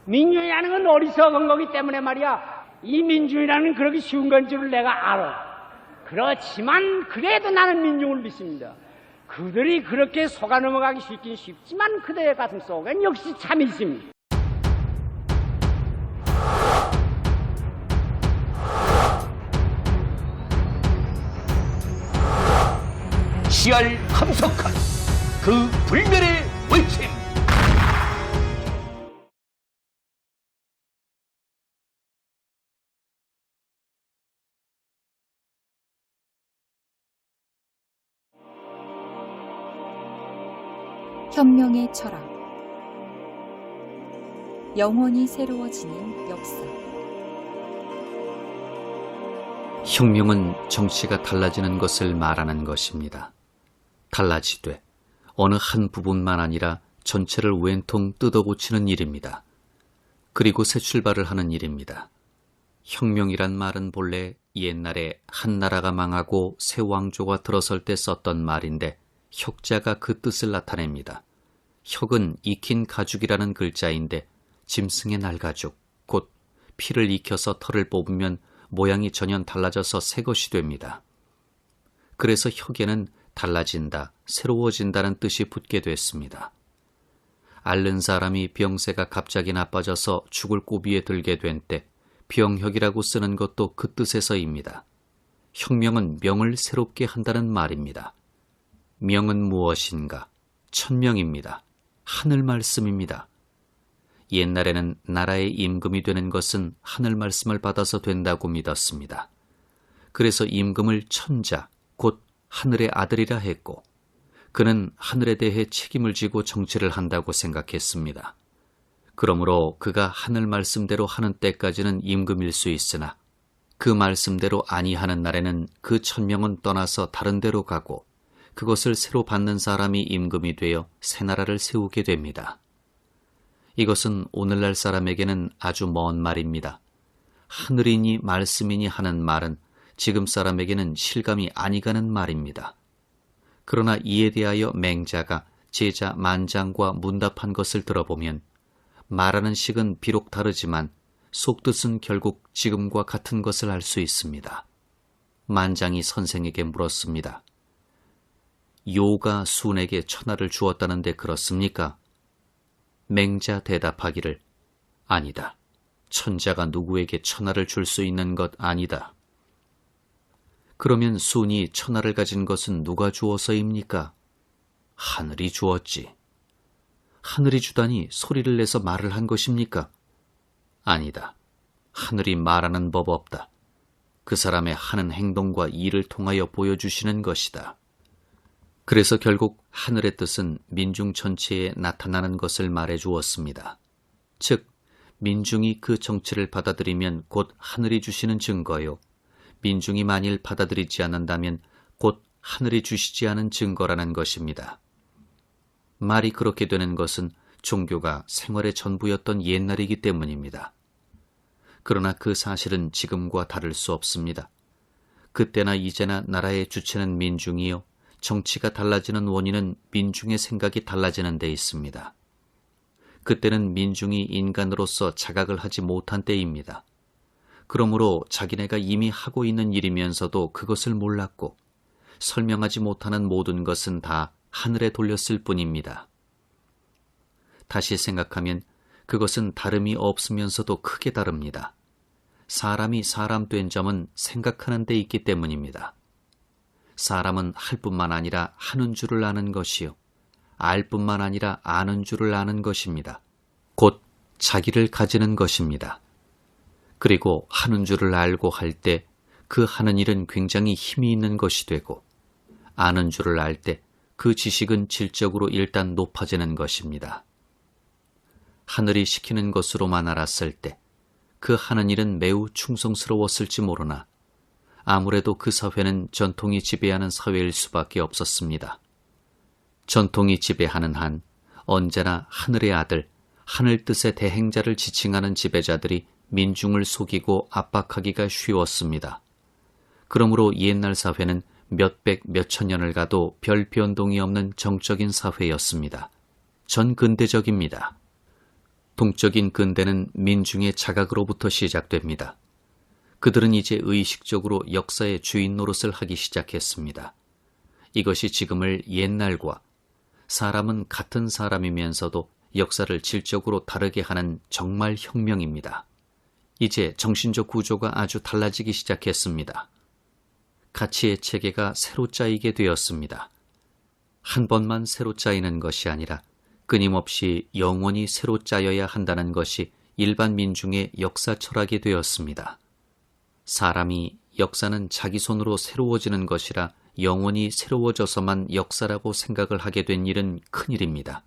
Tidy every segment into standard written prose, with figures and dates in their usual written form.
민중이라는 건 어리석은 거기 때문에 말이야. 이 민중이라는 그렇게 쉬운 건 줄을 내가 알아. 그렇지만 그래도 나는 민중을 믿습니다. 그들이 그렇게 속아 넘어가기 쉽긴 쉽지만 그들의 가슴 속엔 역시 참이 있습니다. 시알 함석한 그 불멸의 외침. 혁명의 철학, 영원히 새로워지는 역사. 혁명은 정치가 달라지는 것을 말하는 것입니다. 달라지되 어느 한 부분만 아니라 전체를 왼통 뜯어고치는 일입니다. 그리고 새 출발을 하는 일입니다. 혁명이란 말은 본래 옛날에 한 나라가 망하고 새 왕조가 들어설 때 썼던 말인데 혁자가 그 뜻을 나타냅니다. 혁은 익힌 가죽이라는 글자인데 짐승의 날가죽, 곧 피를 익혀서 털을 뽑으면 모양이 전혀 달라져서 새 것이 됩니다. 그래서 혁에는 달라진다, 새로워진다는 뜻이 붙게 됐습니다. 앓는 사람이 병세가 갑자기 나빠져서 죽을 고비에 들게 된 때 병혁이라고 쓰는 것도 그 뜻에서입니다. 혁명은 명을 새롭게 한다는 말입니다. 명은 무엇인가? 천명입니다. 하늘 말씀입니다. 옛날에는 나라의 임금이 되는 것은 하늘 말씀을 받아서 된다고 믿었습니다. 그래서 임금을 천자, 곧 하늘의 아들이라 했고 그는 하늘에 대해 책임을 지고 정치를 한다고 생각했습니다. 그러므로 그가 하늘 말씀대로 하는 때까지는 임금일 수 있으나 그 말씀대로 아니하는 날에는 그 천명은 떠나서 다른 데로 가고 그것을 새로 받는 사람이 임금이 되어 새 나라를 세우게 됩니다. 이것은 오늘날 사람에게는 아주 먼 말입니다. 하늘이니 말씀이니 하는 말은 지금 사람에게는 실감이 아니 가는 말입니다. 그러나 이에 대하여 맹자가 제자 만장과 문답한 것을 들어보면 말하는 식은 비록 다르지만 속뜻은 결국 지금과 같은 것을 알 수 있습니다. 만장이 선생에게 물었습니다. 요가 순에게 천하를 주었다는데 그렇습니까? 맹자 대답하기를 아니다. 천자가 누구에게 천하를 줄 수 있는 것 아니다. 그러면 순이 천하를 가진 것은 누가 주어서입니까? 하늘이 주었지. 하늘이 주다니 소리를 내서 말을 한 것입니까? 아니다. 하늘이 말하는 법 없다. 그 사람의 하는 행동과 일을 통하여 보여주시는 것이다. 그래서 결국 하늘의 뜻은 민중 전체에 나타나는 것을 말해 주었습니다. 즉, 민중이 그 정치를 받아들이면 곧 하늘이 주시는 증거요. 민중이 만일 받아들이지 않는다면 곧 하늘이 주시지 않은 증거라는 것입니다. 말이 그렇게 되는 것은 종교가 생활의 전부였던 옛날이기 때문입니다. 그러나 그 사실은 지금과 다를 수 없습니다. 그때나 이제나 나라의 주체는 민중이요. 정치가 달라지는 원인은 민중의 생각이 달라지는 데 있습니다. 그때는 민중이 인간으로서 자각을 하지 못한 때입니다. 그러므로 자기네가 이미 하고 있는 일이면서도 그것을 몰랐고 설명하지 못하는 모든 것은 다 하늘에 돌렸을 뿐입니다. 다시 생각하면 그것은 다름이 없으면서도 크게 다릅니다. 사람이 사람 된 점은 생각하는 데 있기 때문입니다. 사람은 할 뿐만 아니라 하는 줄을 아는 것이요. 알 뿐만 아니라 아는 줄을 아는 것입니다. 곧 자기를 가지는 것입니다. 그리고 하는 줄을 알고 할 때 그 하는 일은 굉장히 힘이 있는 것이 되고 아는 줄을 알 때 그 지식은 질적으로 일단 높아지는 것입니다. 하늘이 시키는 것으로만 알았을 때 그 하는 일은 매우 충성스러웠을지 모르나 아무래도 그 사회는 전통이 지배하는 사회일 수밖에 없었습니다. 전통이 지배하는 한 언제나 하늘의 아들, 하늘 뜻의 대행자를 지칭하는 지배자들이 민중을 속이고 압박하기가 쉬웠습니다. 그러므로 옛날 사회는 몇백, 몇천 년을 가도 별 변동이 없는 정적인 사회였습니다. 전근대적입니다. 동적인 근대는 민중의 자각으로부터 시작됩니다. 그들은 이제 의식적으로 역사의 주인 노릇을 하기 시작했습니다. 이것이 지금을 옛날과 사람은 같은 사람이면서도 역사를 질적으로 다르게 하는 정말 혁명입니다. 이제 정신적 구조가 아주 달라지기 시작했습니다. 가치의 체계가 새로 짜이게 되었습니다. 한 번만 새로 짜이는 것이 아니라 끊임없이 영원히 새로 짜여야 한다는 것이 일반 민중의 역사 철학이 되었습니다. 사람이 역사는 자기 손으로 새로워지는 것이라 영원히 새로워져서만 역사라고 생각을 하게 된 일은 큰일입니다.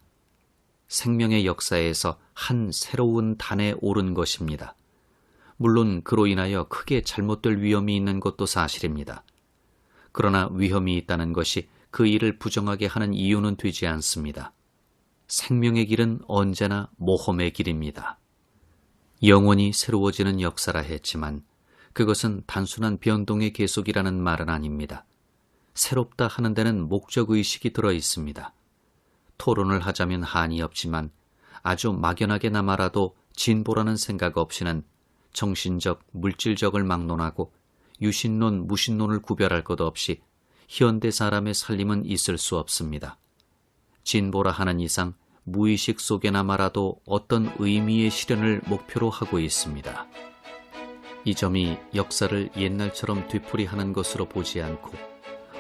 생명의 역사에서 한 새로운 단에 오른 것입니다. 물론 그로 인하여 크게 잘못될 위험이 있는 것도 사실입니다. 그러나 위험이 있다는 것이 그 일을 부정하게 하는 이유는 되지 않습니다. 생명의 길은 언제나 모험의 길입니다. 영원히 새로워지는 역사라 했지만 그것은 단순한 변동의 계속이라는 말은 아닙니다. 새롭다 하는 데는 목적의식이 들어 있습니다. 토론을 하자면 한이 없지만 아주 막연하게나마라도 진보라는 생각 없이는 정신적, 물질적을 막론하고 유신론, 무신론을 구별할 것 없이 현대 사람의 살림은 있을 수 없습니다. 진보라 하는 이상 무의식 속에나마라도 어떤 의미의 실현을 목표로 하고 있습니다. 이 점이 역사를 옛날처럼 되풀이하는 것으로 보지 않고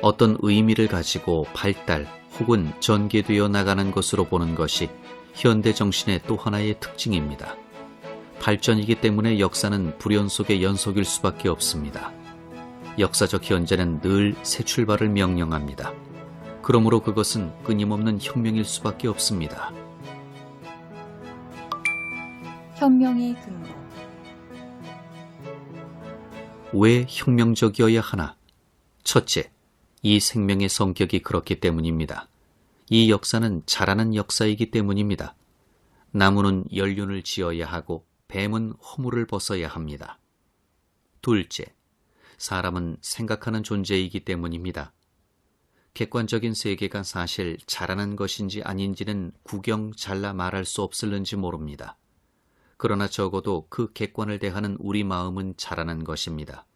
어떤 의미를 가지고 발달 혹은 전개되어 나가는 것으로 보는 것이 현대 정신의 또 하나의 특징입니다. 발전이기 때문에 역사는 불연 속의 연속일 수밖에 없습니다. 역사적 현재는 늘 새 출발을 명령합니다. 그러므로 그것은 끊임없는 혁명일 수밖에 없습니다. 혁명의 근거. 왜 혁명적이어야 하나? 첫째, 이 생명의 성격이 그렇기 때문입니다. 이 역사는 자라는 역사이기 때문입니다. 나무는 연륜을 지어야 하고 뱀은 허물을 벗어야 합니다. 둘째, 사람은 생각하는 존재이기 때문입니다. 객관적인 세계가 사실 자라는 것인지 아닌지는 구경 잘라 말할 수 없을는지 모릅니다. 그러나 적어도 그 객관을 대하는 우리 마음은 자라는 것입니다.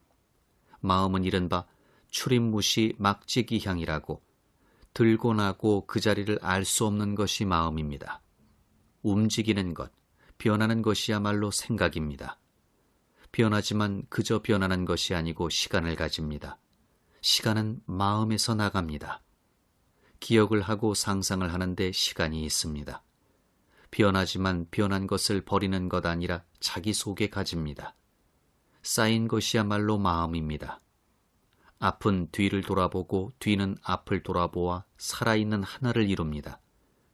마음은 이른바 출입무시 막지기향이라고 들고 나고 그 자리를 알 수 없는 것이 마음입니다. 움직이는 것, 변하는 것이야말로 생각입니다. 변하지만 그저 변하는 것이 아니고 시간을 가집니다. 시간은 마음에서 나갑니다. 기억을 하고 상상을 하는데 시간이 있습니다. 변하지만 변한 것을 버리는 것 아니라 자기 속에 가집니다. 쌓인 것이야말로 마음입니다. 앞은 뒤를 돌아보고 뒤는 앞을 돌아보아 살아있는 하나를 이룹니다.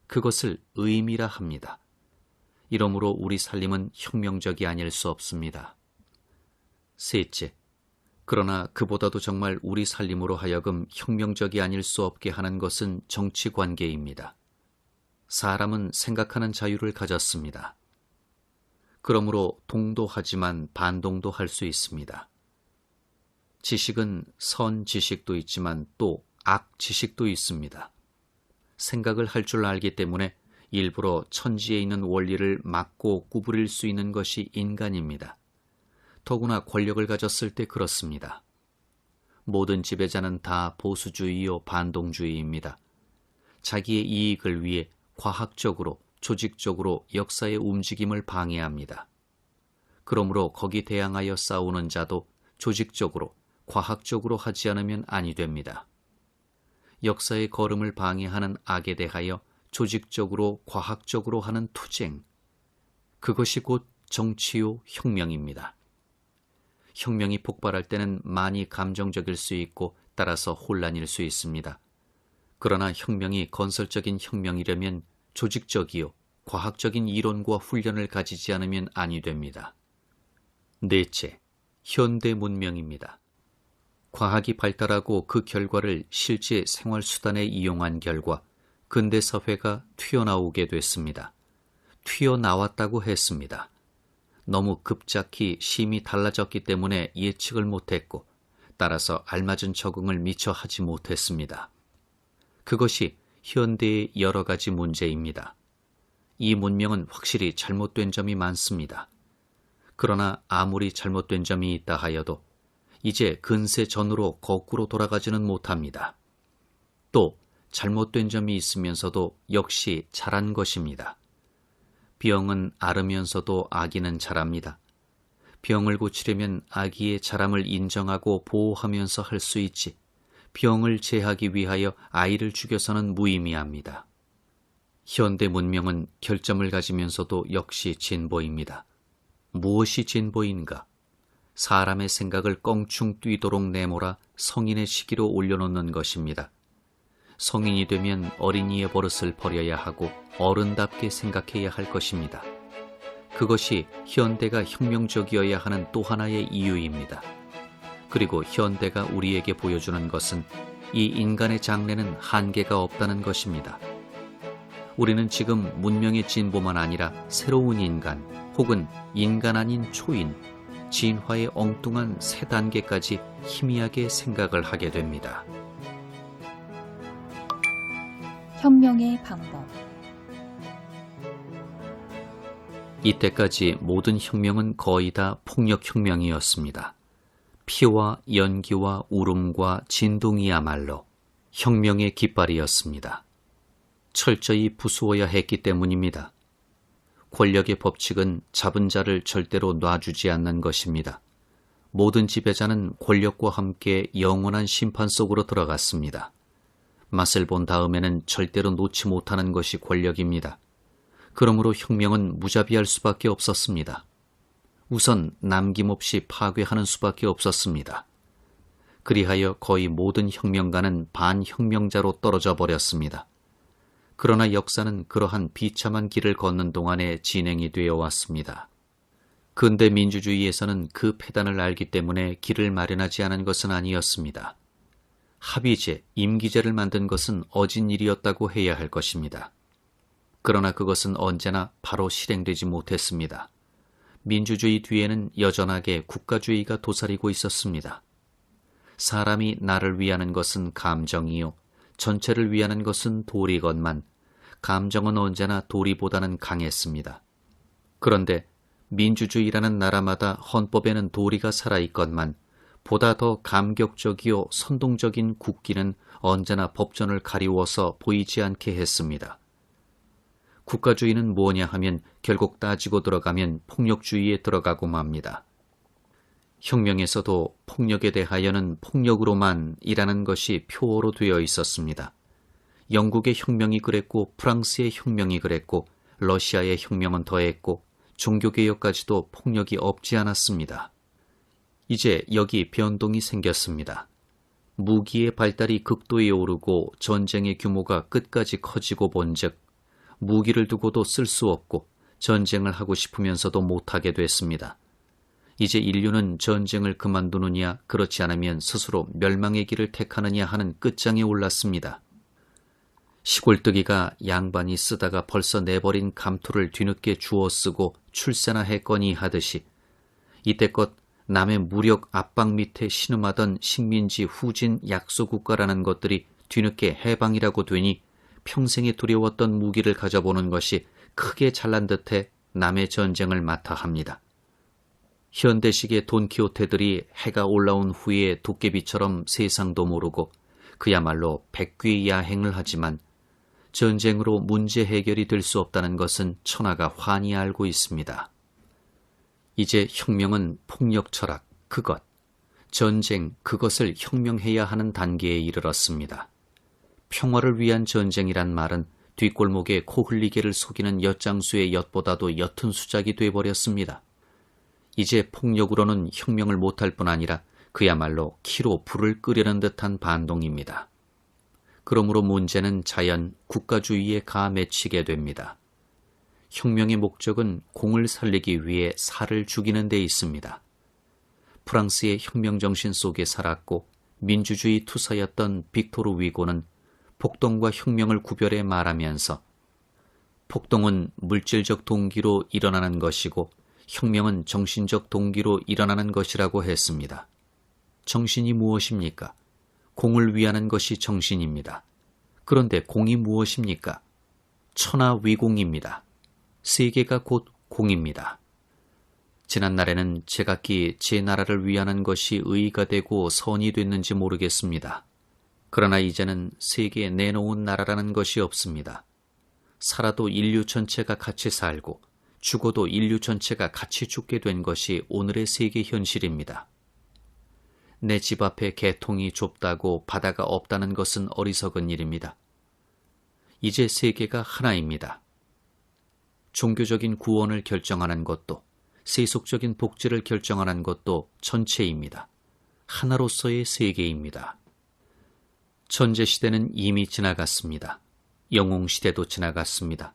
그것을 의미라 합니다. 이러므로 우리 살림은 혁명적이 아닐 수 없습니다. 셋째, 그러나 그보다도 정말 우리 살림으로 하여금 혁명적이 아닐 수 없게 하는 것은 정치관계입니다. 사람은 생각하는 자유를 가졌습니다. 그러므로 동도하지만 반동도 할 수 있습니다. 지식은 선 지식도 있지만 또 악 지식도 있습니다. 생각을 할 줄 알기 때문에 일부러 천지에 있는 원리를 막고 구부릴 수 있는 것이 인간입니다. 더구나 권력을 가졌을 때 그렇습니다. 모든 지배자는 다 보수주의요 반동주의입니다. 자기의 이익을 위해 과학적으로, 조직적으로 역사의 움직임을 방해합니다. 그러므로 거기 대항하여 싸우는 자도 조직적으로, 과학적으로 하지 않으면 아니 됩니다. 역사의 걸음을 방해하는 악에 대하여 조직적으로, 과학적으로 하는 투쟁, 그것이 곧 정치요 혁명입니다. 혁명이 폭발할 때는 많이 감정적일 수 있고 따라서 혼란일 수 있습니다. 그러나 혁명이 건설적인 혁명이려면 조직적이요, 과학적인 이론과 훈련을 가지지 않으면 아니 됩니다. 넷째, 현대 문명입니다. 과학이 발달하고 그 결과를 실제 생활수단에 이용한 결과 근대 사회가 튀어나오게 됐습니다. 튀어나왔다고 했습니다. 너무 급작히 심이 달라졌기 때문에 예측을 못했고 따라서 알맞은 적응을 미처 하지 못했습니다. 그것이 현대의 여러 가지 문제입니다. 이 문명은 확실히 잘못된 점이 많습니다. 그러나 아무리 잘못된 점이 있다 하여도 이제 근세 전으로 거꾸로 돌아가지는 못합니다. 또 잘못된 점이 있으면서도 역시 잘한 것입니다. 병은 앓으면서도 아기는 자랍니다. 병을 고치려면 아기의 자람을 인정하고 보호하면서 할 수 있지, 병을 제하기 위하여 아이를 죽여서는 무의미합니다. 현대 문명은 결점을 가지면서도 역시 진보입니다. 무엇이 진보인가? 사람의 생각을 껑충 뛰도록 내몰아 성인의 시기로 올려놓는 것입니다. 성인이 되면 어린이의 버릇을 버려야 하고 어른답게 생각해야 할 것입니다. 그것이 현대가 혁명적이어야 하는 또 하나의 이유입니다. 그리고 현대가 우리에게 보여주는 것은 이 인간의 장래는 한계가 없다는 것입니다. 우리는 지금 문명의 진보만 아니라 새로운 인간 혹은 인간 아닌 초인, 진화의 엉뚱한 새 단계까지 희미하게 생각을 하게 됩니다. 혁명의 방법. 이때까지 모든 혁명은 거의 다 폭력혁명이었습니다. 피와 연기와 울음과 진동이야말로 혁명의 깃발이었습니다. 철저히 부수어야 했기 때문입니다. 권력의 법칙은 잡은 자를 절대로 놔주지 않는 것입니다. 모든 지배자는 권력과 함께 영원한 심판 속으로 들어갔습니다. 맛을 본 다음에는 절대로 놓지 못하는 것이 권력입니다. 그러므로 혁명은 무자비할 수밖에 없었습니다. 우선 남김없이 파괴하는 수밖에 없었습니다. 그리하여 거의 모든 혁명가는 반혁명자로 떨어져 버렸습니다. 그러나 역사는 그러한 비참한 길을 걷는 동안에 진행이 되어 왔습니다. 근대 민주주의에서는 그 패단을 알기 때문에 길을 마련하지 않은 것은 아니었습니다. 합의제, 임기제를 만든 것은 어진 일이었다고 해야 할 것입니다. 그러나 그것은 언제나 바로 실행되지 못했습니다. 민주주의 뒤에는 여전하게 국가주의가 도사리고 있었습니다. 사람이 나를 위하는 것은 감정이요, 전체를 위하는 것은 도리건만 감정은 언제나 도리보다는 강했습니다. 그런데 민주주의라는 나라마다 헌법에는 도리가 살아있건만 보다 더 감격적이요 선동적인 국기는 언제나 법전을 가리워서 보이지 않게 했습니다. 국가주의는 뭐냐 하면 결국 따지고 들어가면 폭력주의에 들어가고 맙니다. 혁명에서도 폭력에 대하여는 폭력으로만 이라는 것이 표어로 되어 있었습니다. 영국의 혁명이 그랬고 프랑스의 혁명이 그랬고 러시아의 혁명은 더했고 종교개혁까지도 폭력이 없지 않았습니다. 이제 여기 변동이 생겼습니다. 무기의 발달이 극도에 오르고 전쟁의 규모가 끝까지 커지고 본즉 무기를 두고도 쓸 수 없고 전쟁을 하고 싶으면서도 못하게 됐습니다. 이제 인류는 전쟁을 그만두느냐 그렇지 않으면 스스로 멸망의 길을 택하느냐 하는 끝장에 올랐습니다. 시골뜨기가 양반이 쓰다가 벌써 내버린 감토를 뒤늦게 주워 쓰고 출세나 했거니 하듯이 이때껏 남의 무력 압박 밑에 신음하던 식민지 후진 약소국가라는 것들이 뒤늦게 해방이라고 되니 평생에 두려웠던 무기를 가져보는 것이 크게 잘난 듯해 남의 전쟁을 맡아 합니다. 현대식의 돈키호테들이 해가 올라온 후에 도깨비처럼 세상도 모르고 그야말로 백귀 야행을 하지만 전쟁으로 문제 해결이 될 수 없다는 것은 천하가 환히 알고 있습니다. 이제 혁명은 폭력 철학, 그것, 전쟁, 그것을 혁명해야 하는 단계에 이르렀습니다. 평화를 위한 전쟁이란 말은 뒷골목에 코 흘리개를 속이는 엿장수의 엿보다도 옅은 수작이 돼버렸습니다. 이제 폭력으로는 혁명을 못할 뿐 아니라 그야말로 키로 불을 끄려는 듯한 반동입니다. 그러므로 문제는 자연 국가주의에 가맺히게 됩니다. 혁명의 목적은 공을 살리기 위해 살을 죽이는 데 있습니다. 프랑스의 혁명정신 속에 살았고 민주주의 투사였던 빅토르 위고는 폭동과 혁명을 구별해 말하면서 폭동은 물질적 동기로 일어나는 것이고 혁명은 정신적 동기로 일어나는 것이라고 했습니다. 정신이 무엇입니까? 공을 위하는 것이 정신입니다. 그런데 공이 무엇입니까? 천하위공입니다. 세계가 곧 공입니다. 지난날에는 제각기 제 나라를 위하는 것이 의의가 되고 선이 됐는지 모르겠습니다. 그러나 이제는 세계에 내놓은 나라라는 것이 없습니다. 살아도 인류 전체가 같이 살고 죽어도 인류 전체가 같이 죽게 된 것이 오늘의 세계 현실입니다. 내 집 앞에 개통이 좁다고 바다가 없다는 것은 어리석은 일입니다. 이제 세계가 하나입니다. 종교적인 구원을 결정하는 것도 세속적인 복지를 결정하는 것도 전체입니다. 하나로서의 세계입니다. 천재시대는 이미 지나갔습니다. 영웅시대도 지나갔습니다.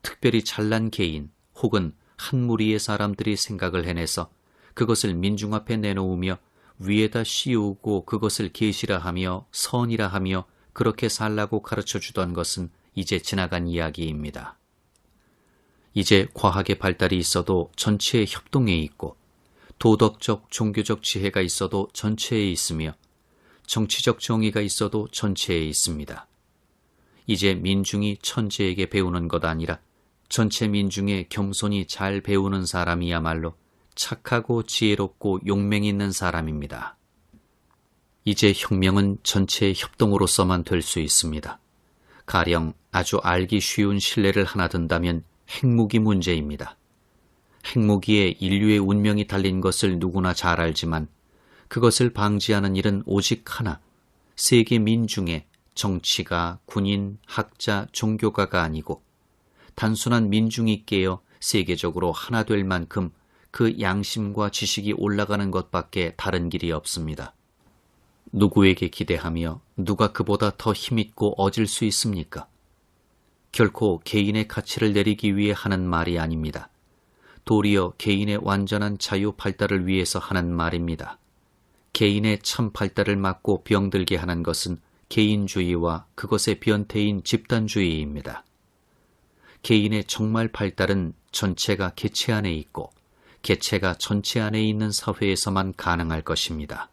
특별히 잘난 개인 혹은 한 무리의 사람들이 생각을 해내서 그것을 민중 앞에 내놓으며 위에다 씌우고 그것을 계시라 하며 선이라 하며 그렇게 살라고 가르쳐주던 것은 이제 지나간 이야기입니다. 이제 과학의 발달이 있어도 전체의 협동에 있고 도덕적, 종교적 지혜가 있어도 전체에 있으며 정치적 정의가 있어도 전체에 있습니다. 이제 민중이 천재에게 배우는 것 아니라 전체 민중의 겸손히 잘 배우는 사람이야말로 착하고 지혜롭고 용맹 있는 사람입니다. 이제 혁명은 전체의 협동으로서만 될 수 있습니다. 가령 아주 알기 쉬운 신뢰를 하나 든다면 핵무기 문제입니다. 핵무기에 인류의 운명이 달린 것을 누구나 잘 알지만 그것을 방지하는 일은 오직 하나, 세계 민중의 정치가, 군인, 학자, 종교가가 아니고 단순한 민중이 깨어 세계적으로 하나 될 만큼 그 양심과 지식이 올라가는 것밖에 다른 길이 없습니다. 누구에게 기대하며 누가 그보다 더 힘있고 어질 수 있습니까? 결코 개인의 가치를 내리기 위해 하는 말이 아닙니다. 도리어 개인의 완전한 자유 발달을 위해서 하는 말입니다. 개인의 참 발달을 막고 병들게 하는 것은 개인주의와 그것의 변태인 집단주의입니다. 개인의 정말 발달은 전체가 개체 안에 있고 개체가 전체 안에 있는 사회에서만 가능할 것입니다.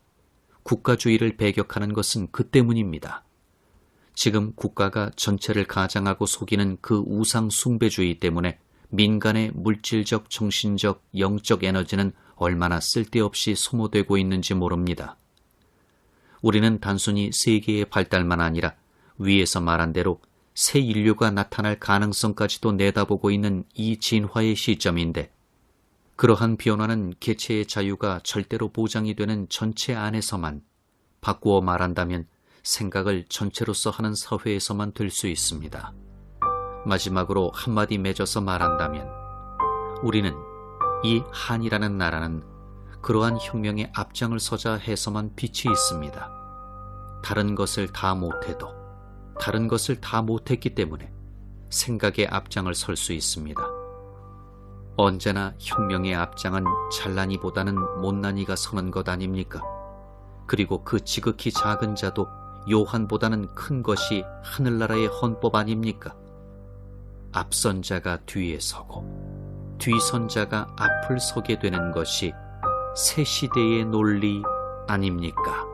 국가주의를 배격하는 것은 그 때문입니다. 지금 국가가 전체를 가장하고 속이는 그 우상 숭배주의 때문에 민간의 물질적, 정신적, 영적 에너지는 얼마나 쓸데없이 소모되고 있는지 모릅니다. 우리는 단순히 세계의 발달만 아니라 위에서 말한 대로 새 인류가 나타날 가능성까지도 내다보고 있는 이 진화의 시점인데 그러한 변화는 개체의 자유가 절대로 보장이 되는 전체 안에서만, 바꾸어 말한다면 생각을 전체로서 하는 사회에서만 될 수 있습니다. 마지막으로 한마디 맺어서 말한다면 우리는 이 한이라는 나라는 그러한 혁명의 앞장을 서자 해서만 빛이 있습니다. 다른 것을 다 못해도 다른 것을 다 못했기 때문에 생각의 앞장을 설 수 있습니다. 언제나 혁명의 앞장은 잘난이보다는 못난이가 서는 것 아닙니까? 그리고 그 지극히 작은 자도 요한보다는 큰 것이 하늘나라의 헌법 아닙니까? 앞선 자가 뒤에 서고 뒤선 자가 앞을 서게 되는 것이 새 시대의 논리 아닙니까?